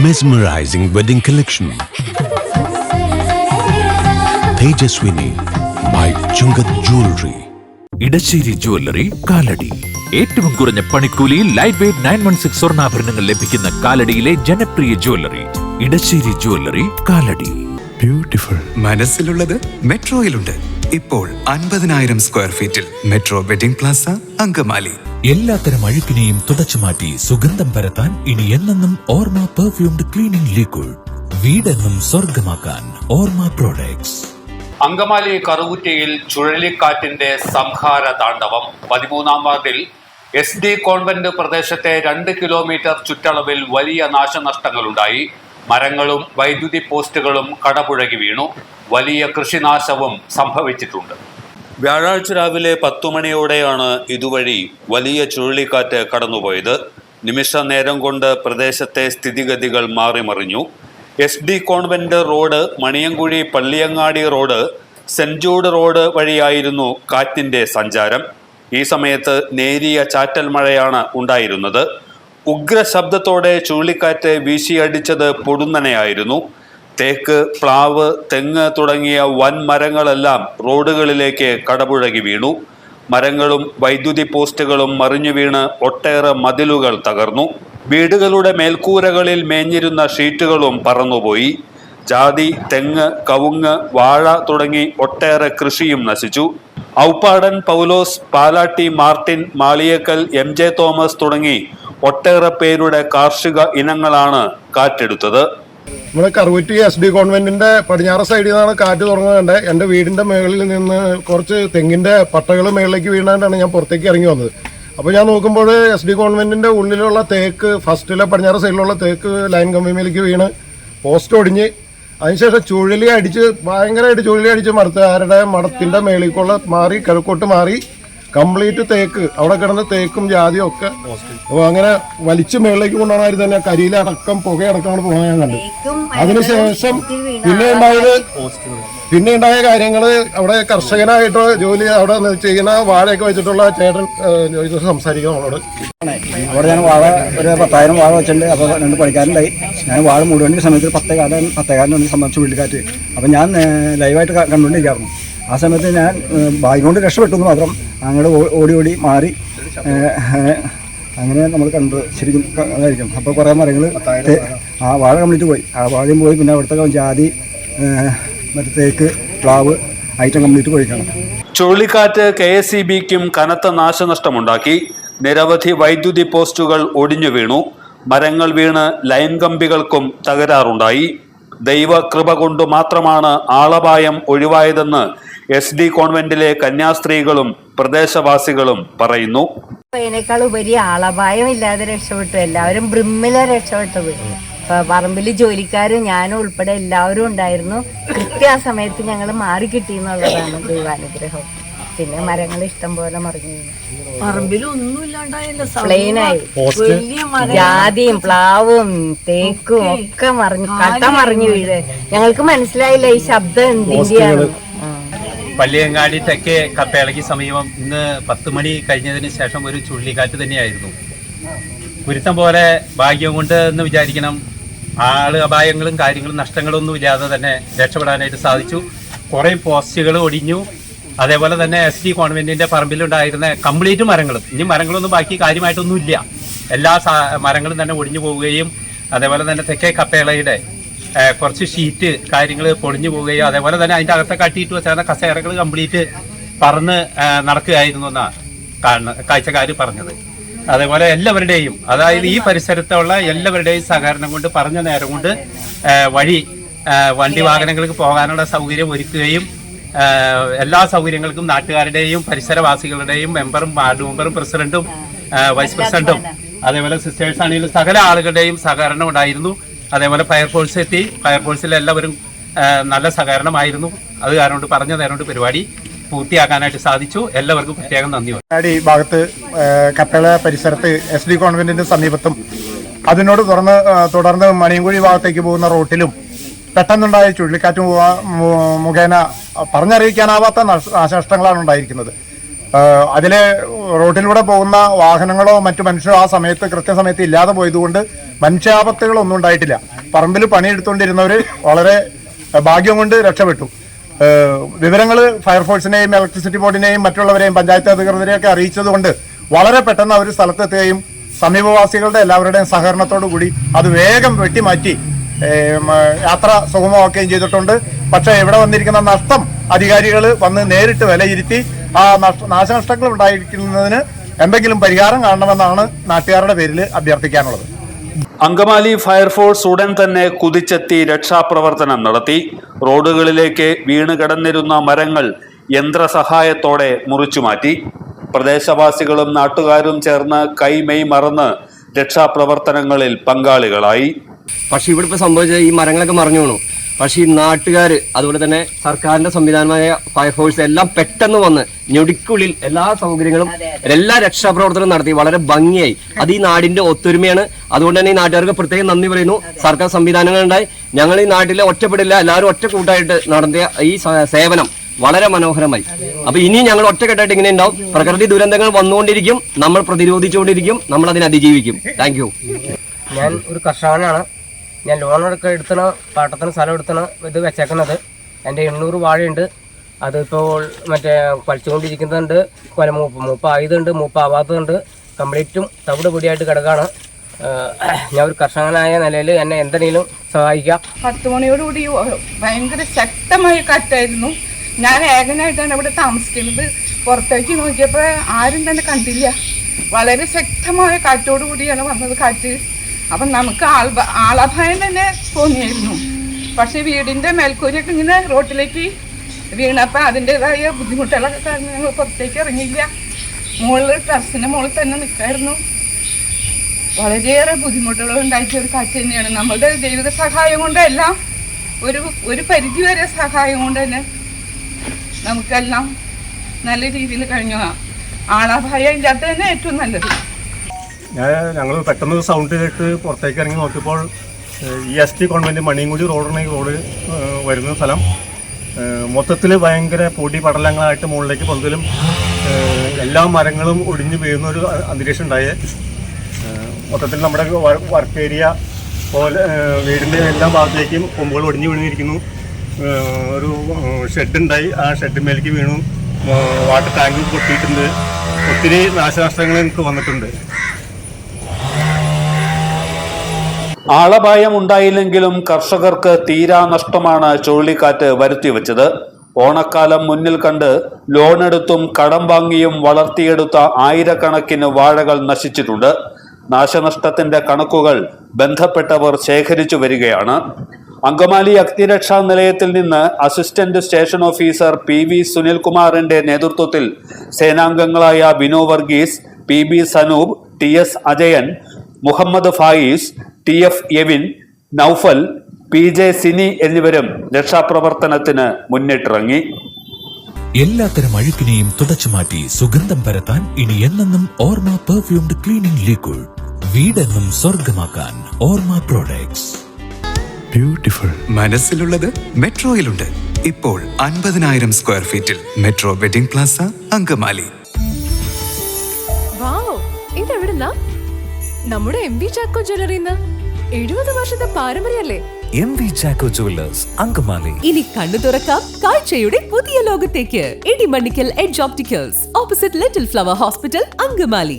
Mesmerizing wedding collection. Tejaswini by Chungat Jewelry. Edasseri jewellery Kalady. ഏറ്റവും കുറഞ്ഞ പണിക്കൂലിയിൽ ലൈറ്റ് വെയ്റ്റ് 916 സ്വർണ്ണാഭരണങ്ങൾ ലഭിക്കുന്ന കാലടിയിലെ ജനപ്രിയ jewellery Edasseri jewellery Kalady. Beautiful. മനസ്സിലുള്ളത് മെട്രോയിലുണ്ട്. ഇപ്പോൾ 50,000 സ്ക്വയർ ഫീറ്റിൽ മെട്രോ വെഡിംഗ് പ്ലാസ അങ്കമാലി. എല്ലാത്തരം അഴുക്കിനെയും തുടച്ചു മാറ്റി സുഗന്ധം പരത്താൻ ഇനി എന്നെന്നും ഓർമ്മ പെർഫ്യൂംഡ് ക്ലീനിംഗ് ലിക്വിഡ്. വീടെന്നും സ്വർഗമാക്കാൻ ഓർമ്മ പ്രോഡക്ട്സ്. അങ്കമാലി കറുകുറ്റിയിൽ ചുഴലിക്കാറ്റിന്റെ സംഹാര താണ്ഡവം. 13-ാം വാർഡിൽ SD കോൺവെന്റ് പ്രദേശത്തെ 2 കിലോമീറ്റർ ചുറ്റളവിൽ വലിയ നാശനഷ്ടങ്ങളുണ്ടായി. മരങ്ങളും വൈദ്യുതി പോസ്റ്റുകളും കടപുഴകി വീണു. വലിയ കൃഷിനാശവും സംഭവിച്ചിട്ടുണ്ട്. വ്യാഴാഴ്ച രാവിലെ 10 മണിയോടെയാണ് ഇതുവഴി വലിയ ചുഴലിക്കാറ്റ് കടന്നുപോയത്. നിമിഷ നേരം കൊണ്ട് പ്രദേശത്തെ സ്ഥിതിഗതികൾ മാറിമറിഞ്ഞു. SD convent road, Maniyankuzhi Palliyangadi road, Saint Jude road വഴിയായിരുന്നു കാറ്റിന്റെ സഞ്ചാരം. ഈ സമയത്ത് നേരിയ ചാറ്റൽ മഴയാണ് ഉണ്ടായിരുന്നത്. ഉഗ്ര ശബ്ദത്തോടെ ചുഴലിക്കാറ്റ് വീശിയടിച്ചത് പൊടുന്നനെയായിരുന്നു. തേക്ക്, പ്ലാവ്, തെങ്ങ് തുടങ്ങിയ വൻ മരങ്ങളെല്ലാം റോഡുകളിലേക്ക് കടപുഴകി വീണു. മരങ്ങളും വൈദ്യുതി പോസ്റ്റുകളും മറിഞ്ഞു വീണ് ഒട്ടേറെ മതിലുകൾ തകർന്നു. വീടുകളുടെ മേൽക്കൂരകളിൽ മേഞ്ഞിരുന്ന ഷീറ്റുകളും പറന്നുപോയി. ജാതി, തെങ്ങ്, കവുങ്ങ്, വാഴ തുടങ്ങി ഒട്ടേറെ കൃഷിയും നശിച്ചു. Auppadan Paulose, Palatty Martin, Maliyekkal, MJ Thomas തുടങ്ങി ഒട്ടേറെ പേരുടെ കാർഷിക ഇനങ്ങളാണ് കാറ്റെടുത്തത്. നമ്മുടെ കറുകുറ്റി SD കോൺവെന്റിന്റെ പടിഞ്ഞാറ് സൈഡിൽ നിന്നാണ് കാറ്റ് തുറന്നത്. എൻ്റെ വീടിന്റെ മുകളിൽ നിന്ന് കുറച്ച് തെങ്ങിന്റെ പട്ടകൾ മുകളിലേക്ക് വീണാണ്ടാണ് ഞാൻ പുറത്തേക്ക് ഇറങ്ങി വന്നത്. അപ്പോൾ ഞാൻ നോക്കുമ്പോൾ SD കോൺവെന്റിന്റെ ഉള്ളിലുള്ള തേക്ക്, ഫസ്റ്റിലെ പടിഞ്ഞാറ് സൈഡിലുള്ള തേക്ക് ലൈൻ കമ്പിമേലേക്ക് വീണ് പോസ്റ്റ് ഒടിഞ്ഞ്, അതിനുശേഷം ചുഴലി അടിച്ച് ഭയങ്കരമായിട്ട് ചുഴലി അടിച്ച് ആരുടെ മടത്തിന്റെ മേളിക്കുള്ള മാറി കിഴക്കോട്ട് മാറി കംപ്ലീറ്റ് തേക്ക്, അവിടെ കിടന്ന തേക്കും ജാതിയും ഒക്കെ അങ്ങനെ വലിച്ചു മേളിലേക്ക് കൊണ്ടുപോകണമായിരുന്നു. തന്നെ കരിയിലടക്കം പുകയടക്കമാണ് പോകാൻ ഞാൻ കണ്ടു. അതിനുശേഷം പിന്നെ ഉണ്ടായ കാര്യങ്ങള് അവിടെ കർഷകനായിട്ട് ജോലി അവിടെ ചെയ്യുന്ന വാഴയൊക്കെ വെച്ചിട്ടുള്ള ചേട്ടൻ സംസാരിക്കാം നമ്മളോട്. അവിടെ ഞാൻ വാഴ ഒരു 10,000 വാഴ വെച്ചിട്ടുണ്ട്. അപ്പോൾ 2 പണിക്കാരുണ്ടായി. ഞാൻ വാഴ മുഴുവൻ സമയത്ത് 10,000 സംബന്ധിച്ച് ചുഴലിക്കാറ്റ്. അപ്പം ഞാൻ ലൈവായിട്ട് കണ്ടുകൊണ്ടിരിക്കാറുണ്ട്. ആ സമയത്ത് ഞാൻ ഭാഗ്യം കൊണ്ട് രക്ഷപ്പെട്ടു എന്ന് മാത്രം. അങ്ങോട്ട് ഓടി മാറി അങ്ങനെ നമ്മൾ കണ്ടത് ശരിക്കും അതായിരിക്കും. അപ്പോൾ കുറേ മരങ്ങൾ ആ വാഴ കംപ്ലീറ്റ് പോയി. ആ വാഴയും പോയി. പിന്നെ അവിടുത്തെ ജാതി, മറ്റേ തേക്ക്, പ്ലാവ് ഐറ്റം കംപ്ലീറ്റ് പോയിക്കാണ്. ചുഴലിക്കാറ്റ് KSEBക്കും കനത്ത നാശനഷ്ടമുണ്ടാക്കി. നിരവധി വൈദ്യുതി പോസ്റ്റുകൾ ഒടിഞ്ഞു വീണു. മരങ്ങൾ വീണ് ലൈൻ കമ്പികൾക്കും തകരാറുണ്ടായി. ദൈവകൃപ കൊണ്ട് മാത്രമാണ് ആളപായം ഒഴിവായതെന്ന് SD കോൺവെന്റിലെ കന്യാസ്ത്രീകളും പ്രദേശവാസികളും പറയുന്നു. അതിനേക്കാൾ ഉപരി ആളപായം ഇല്ലാതെ രക്ഷപ്പെട്ടു. എല്ലാവരും ബ്രിമ്മിലെ രക്ഷപ്പെട്ടത്. പറമ്പിൽ ജോലിക്കാരും ഞാനും ഉൾപ്പെടെ എല്ലാവരും ഉണ്ടായിരുന്നു. കൃത്യ ആ സമയത്ത് ഞങ്ങൾ മാറി കിട്ടിയെന്നുള്ളതാണ് ദൈവാനുഗ്രഹം. പിന്നെ മരങ്ങൾ ഇഷ്ടം പോലെ മറിഞ്ഞു വീണു. പറമ്പിലൊന്നും ഇല്ലാണ്ടായല്ലോ, പ്ലെയിനായി. ജാതിയും പ്ലാവും തേക്കും ഒക്കെ മറിഞ്ഞു വീഴ്. ഞങ്ങൾക്ക് മനസ്സിലായില്ല ഈ ശബ്ദം എന്തിന്റെയാണ്. പള്ളിയങ്ങാടി തെക്കേ കപ്പേളയ്ക്ക് സമീപം ഇന്ന് 10 മണി കഴിഞ്ഞതിന് ശേഷം ഒരു ചുഴലിക്കാറ്റ് തന്നെയായിരുന്നു. ഗുരുത്തം പോലെ ഭാഗ്യം കൊണ്ട് എന്ന് വിചാരിക്കണം. അപായങ്ങളും കാര്യങ്ങളും നഷ്ടങ്ങളൊന്നും ഇല്ലാതെ തന്നെ രക്ഷപ്പെടാനായിട്ട് സാധിച്ചു. കുറേ പോസ്റ്റുകൾ ഒടിഞ്ഞു. അതേപോലെ തന്നെ SD കോൺവെന്റിന്റെ പറമ്പിലുണ്ടായിരുന്ന കംപ്ലീറ്റ് മരങ്ങളും, ഇനി മരങ്ങളൊന്നും ബാക്കി കാര്യമായിട്ടൊന്നും ഇല്ല, എല്ലാ മരങ്ങളും തന്നെ ഒടിഞ്ഞു പോവുകയും അതേപോലെ തന്നെ തെക്കേ കപ്പേളയുടെ കുറച്ച് ഷീറ്റ് കാര്യങ്ങൾ പൊളിഞ്ഞു പോവുകയും അതേപോലെ തന്നെ അതിൻ്റെ അകത്തെ കട്ടിയിട്ട് വെച്ചാൽ കസേരകൾ കംപ്ലീറ്റ് പറന്ന് നടക്കുകയായിരുന്നു എന്നാണ് കാഴ്ചക്കാർ പറഞ്ഞത്. അതേപോലെ എല്ലാവരുടെയും, അതായത് ഈ പരിസരത്തുള്ള എല്ലാവരുടെയും സഹകരണം കൊണ്ട് പറഞ്ഞ നേരം കൊണ്ട് വണ്ടി വാഹനങ്ങൾക്ക് പോകാനുള്ള സൗകര്യം ഒരുക്കുകയും എല്ലാ സൗകര്യങ്ങൾക്കും നാട്ടുകാരുടെയും പരിസരവാസികളുടെയും മെമ്പറും, വാർഡ് മെമ്പറും, പ്രസിഡന്റും, വൈസ് പ്രസിഡന്റും അതേപോലെ സിസ്റ്റേഴ്സ് ആണെങ്കിലും സകല ആളുകളുടെയും സഹകരണം ഉണ്ടായിരുന്നു. അതേപോലെ ഫയർഫോഴ്സ് എത്തി. ഫയർഫോഴ്സിൽ എല്ലാവരും നല്ല സഹകരണമായിരുന്നു. അത് കാരണം കൊണ്ട് പറഞ്ഞ നേരം കൊണ്ട് പരിപാടി പൂർത്തിയാക്കാനായിട്ട് സാധിച്ചു. എല്ലാവർക്കും പ്രത്യേകം നന്ദി. ഈ ഭാഗത്ത് കപ്പേള പരിസരത്ത് SD കോൺവെന്റിന്റെ സമീപത്തും അതിനോട് തുടർന്ന് മണിയൻകുഴി ഭാഗത്തേക്ക് പോകുന്ന റോട്ടിലും പെട്ടെന്നുണ്ടായ ചുഴലിക്കാറ്റ് മുഖേന പറഞ്ഞറിയിക്കാനാവാത്ത നാശനഷ്ടങ്ങളാണ് ഉണ്ടായിരിക്കുന്നത്. അതിലെ റോഡിലൂടെ പോകുന്ന വാഹനങ്ങളോ മറ്റു മനുഷ്യരോ ആ സമയത്ത് കൃത്യസമയത്ത് ഇല്ലാതെ പോയതുകൊണ്ട് മനുഷ്യാപത്തുകളൊന്നും ഉണ്ടായിട്ടില്ല. പറമ്പിൽ പണിയെടുത്തുകൊണ്ടിരുന്നവർ വളരെ ഭാഗ്യം കൊണ്ട് രക്ഷപ്പെട്ടു. വിവരങ്ങൾ ഫയർഫോഴ്സിനെയും ഇലക്ട്രിസിറ്റി ബോർഡിനെയും മറ്റുള്ളവരെയും പഞ്ചായത്ത് അധികൃതരെയൊക്കെ അറിയിച്ചതുകൊണ്ട് വളരെ പെട്ടെന്ന് അവർ സ്ഥലത്തെത്തുകയും സമീപവാസികളുടെ എല്ലാവരുടെയും സഹകരണത്തോടു കൂടി അത് വേഗം വെട്ടിമാറ്റി യാത്ര സുഗമമാക്കുകയും ചെയ്തിട്ടുണ്ട്. പക്ഷേ ഇവിടെ വന്നിരിക്കുന്ന നഷ്ടം അധികാരികൾ വന്ന് നേരിട്ട് വിലയിരുത്തി ആ നാശനഷ്ടങ്ങൾ ഉണ്ടായിരിക്കുന്നതിന് എന്തെങ്കിലും പരിഹാരം കാണണമെന്നാണ് നാട്ടുകാരുടെ പേരിൽ അഭ്യർത്ഥിക്കാനുള്ളത്. അങ്കമാലി ഫയർഫോഴ്സ് ഉടൻ തന്നെ കുതിച്ചെത്തി രക്ഷാപ്രവർത്തനം നടത്തി. റോഡുകളിലേക്ക് വീണ് കിടന്നിരുന്ന മരങ്ങൾ യന്ത്രസഹായത്തോടെ മുറിച്ചുമാറ്റി. പ്രദേശവാസികളും നാട്ടുകാരും ചേർന്ന് കൈമെയ് മറന്ന് രക്ഷാപ്രവർത്തനങ്ങളിൽ പങ്കാളികളായി. പക്ഷെ ഇവിടെ ഇപ്പോൾ സംഭവിച്ചത് ഈ മരങ്ങളൊക്കെ മറിഞ്ഞു വീണു. പക്ഷേ ഈ നാട്ടുകാർ അതുപോലെ തന്നെ സർക്കാരിന്റെ സംവിധാനമായ ഫയർഫോഴ്സ് എല്ലാം പെട്ടെന്ന് വന്ന് ഞൊടിക്കുള്ളിൽ എല്ലാ സൗകര്യങ്ങളും എല്ലാ രക്ഷാപ്രവർത്തനവും നടത്തി വളരെ ഭംഗിയായി. അത് ഈ നാടിന്റെ ഒത്തൊരുമയാണ്. അതുകൊണ്ട് തന്നെ ഈ നാട്ടുകാർക്ക് പ്രത്യേകം നന്ദി പറയുന്നു. സർക്കാർ സംവിധാനങ്ങളുണ്ടായി. ഞങ്ങൾ ഈ നാട്ടിലെ ഒറ്റപ്പെടില്ല, എല്ലാവരും ഒറ്റ കൂട്ടായിട്ട് നടത്തിയ ഈ സേവനം വളരെ മനോഹരമായി. അപ്പൊ ഇനിയും ഞങ്ങൾ ഒറ്റക്കെട്ടായിട്ട് ഇങ്ങനെ ഉണ്ടാവും. പ്രകൃതി ദുരന്തങ്ങൾ വന്നുകൊണ്ടിരിക്കും, നമ്മൾ പ്രതിരോധിച്ചുകൊണ്ടിരിക്കും, നമ്മൾ അതിനെ അതിജീവിക്കും. Thank you. ഞാൻ ഒരു കർഷകനാണ്. ഞാൻ ലോണൊക്കെ എടുത്തണ പാട്ടത്തിന് സ്ഥലം എടുത്തണ ഇത് വെച്ചേക്കുന്നത്. എൻ്റെ 800 വാഴയുണ്ട്. അതിപ്പോൾ മറ്റേ പലിച്ചുകൊണ്ടിരിക്കുന്നുണ്ട്. മൂപ്പായതുണ്ട്, മൂപ്പാവാത്തതുണ്ട്. കംപ്ലീറ്റും തവിട് പൊടിയായിട്ട് കിടക്കാണ്. ഞാൻ ഒരു കർഷകനായ നിലയിൽ എന്നെ എന്തെങ്കിലും സഹായിക്കാം. 10 മണിയോടുകൂടി ഭയങ്കര ശക്തമായ കാറ്റായിരുന്നു. ഞാൻ ഏകനായിട്ടാണ് ഇവിടെ താമസിക്കുന്നത്. പുറത്തേക്ക് നോക്കിയപ്പോൾ ആരും തന്നെ കണ്ടില്ല. വളരെ ശക്തമായ കാറ്റോടു കൂടിയാണ് വന്നത് കാറ്റ്. അപ്പം നമുക്ക് ആളഭയം തന്നെ തോന്നിയായിരുന്നു. പക്ഷേ വീടിൻ്റെ മേൽക്കൂരയൊക്കെ ഇങ്ങനെ റോട്ടിലേക്ക് വീണപ്പോൾ അതിൻ്റെതായ ബുദ്ധിമുട്ടുകളൊക്കെ കാരണം ഞങ്ങൾ പുറത്തേക്ക് ഇറങ്ങിയില്ല. ടെറസിൻ്റെ മുകളിൽ തന്നെ നിൽക്കായിരുന്നു. വളരെയേറെ ബുദ്ധിമുട്ടുകൾ ഉണ്ടായിട്ട ഒരു കാറ്റ് തന്നെയാണ്. നമ്മുടെ ദൈവിക സഹായം കൊണ്ടെല്ലാം ഒരു പരിധി വരെ സഹായം കൊണ്ട് തന്നെ നമുക്കെല്ലാം നല്ല രീതിയിൽ കഴിഞ്ഞു. ആളഭയം ഇല്ലാത്ത തന്നെ ഏറ്റവും നല്ലത്. ഞങ്ങൾ പെട്ടെന്ന് സൗണ്ട് കേട്ട് പുറത്തേക്ക് ഇറങ്ങി നോക്കിയപ്പോൾ ഈ ST കോൺവെന്റ് മണിയൻകുടി റോഡ് വരുന്ന സ്ഥലം മൊത്തത്തിൽ ഭയങ്കര പൊടി പടലങ്ങളായിട്ട് മുകളിലേക്ക് പൊന്തലും എല്ലാ മരങ്ങളും ഒടിഞ്ഞു വീഴുന്ന ഒരു അന്തരീക്ഷം ഉണ്ടായേ. മൊത്തത്തിൽ നമ്മുടെ വർക്ക് ഏരിയ പോലെ വീടിൻ്റെ എല്ലാ ഭാഗത്തേക്കും കൊമ്പുകൾ ഒടിഞ്ഞു വീണിരിക്കുന്നു. ഒരു ഷെഡ് ഉണ്ടായി, ആ ഷെഡിന്മേലേക്ക് വീണു. വാട്ടർ ടാങ്ക് പൊട്ടിയിട്ടുണ്ട്. ഒത്തിരി നാശനഷ്ടങ്ങൾ എനിക്ക് വന്നിട്ടുണ്ട്. ആളപായം ഉണ്ടായില്ലെങ്കിലും കർഷകർക്ക് തീരാ നഷ്ടമാണ് ചുഴലിക്കാറ്റ് വരുത്തിവെച്ചത്. ഓണക്കാലം മുന്നിൽ കണ്ട് ലോണെടുത്തും കടം വാങ്ങിയും വളർത്തിയെടുത്ത ആയിരക്കണക്കിന് വാഴകൾ നശിച്ചിട്ടുണ്ട്. നാശനഷ്ടത്തിന്റെ കണക്കുകൾ ബന്ധപ്പെട്ടവർ ശേഖരിച്ചു വരികയാണ്. അങ്കമാലി അഗ്നിരക്ഷാ നിലയത്തിൽ നിന്ന് അസിസ്റ്റന്റ് സ്റ്റേഷൻ ഓഫീസർ PV സുനിൽകുമാറിന്റെ നേതൃത്വത്തിൽ സേനാംഗങ്ങളായ Bino Varghese, PB Sanoop, TS Ajayan, Muhammad Fayis, TF Evin, Noufal, PJ Sini എന്നിവരും രക്ഷാപ്രവർത്തനത്തിന് മുന്നിട്ടിറങ്ങി. എല്ലാത്തരം അഴുക്കിനെയും തുടച്ചുമാറ്റി സുഗന്ധം പരത്താൻ ഇനി എന്നെന്നും ഓർമ്മ പെർഫ്യൂംഡ് ക്ലീനിംഗ് ലിക്വിഡ്. വീടെന്നും സ്വർഗമാക്കാൻ ഓർമ്മ പ്രോഡക്ട്സ്. ബ്യൂട്ടിഫുൾ. മനസ്സിലുള്ളത് മെട്രോയിലുണ്ട്. ഇപ്പോൾ 50,000 സ്ക്വയർ ഫീറ്റിൽ മെട്രോ വെഡിംഗ് പ്ലാസ അങ്കമാലി. ഇതെവിടുന്നാ? നമ്മുടെ MV ചാക്കോ ജ്വല്ലറിന്ന് 70 വർഷത്തെ പാരമ്പര്യല്ലേ? MV Chacko Jewellers Angamaly. ഇനി കണ്ണു തുറക്കാം കാഴ്ചയുടെ പുതിയ ലോകത്തേക്ക്. Idimannikkal Edge Opticals, opposite Little Flower Hospital, Angamaly.